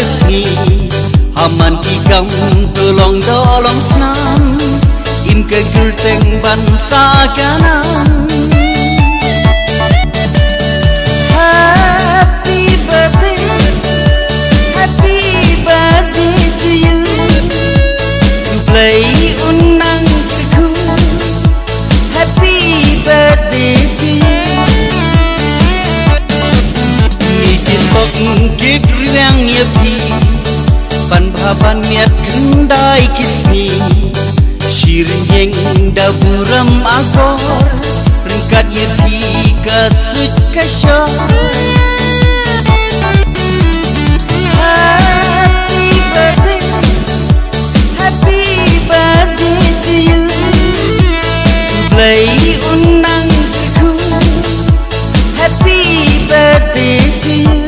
kesni haman tikam tolong dolong senam im kegerteng bangsa kanan. Happy birthday to you. To play unang teku. Happy birthday to you. Nikit bok ngkik riang yepi. Pan baban miat kendai kisni. Shirin yeng daburam agor. Ringkat yepi kasut kasyar. Play unang teku. Happy birthday to you.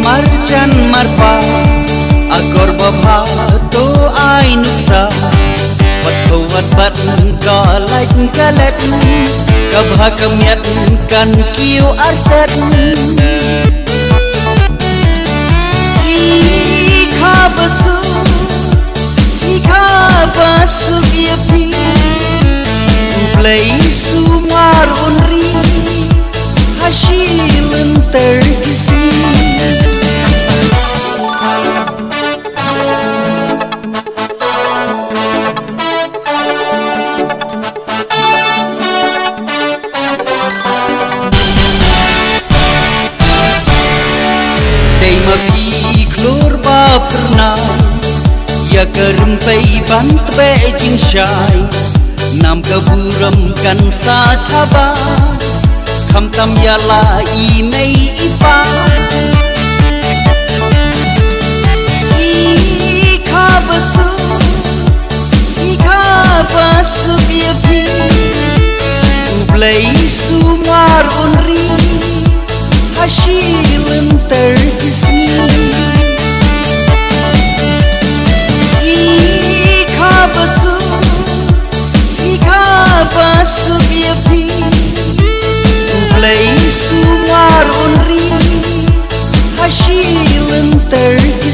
Marjan marpa agor babha to ai nuksa wat bat galai galet kabha kamiat kan kiu artet sikha basu yepi play sumar unri hasilun terkisi. Magi klur ba pernah ya kerempai bant be jing syai nam keburam kan sataba kham tam ya la I mei ipa sikha basu biapi ublai sumar unri hasilun terkisni. Sikha basu biapi ublai sumar unri hasilun terkisni.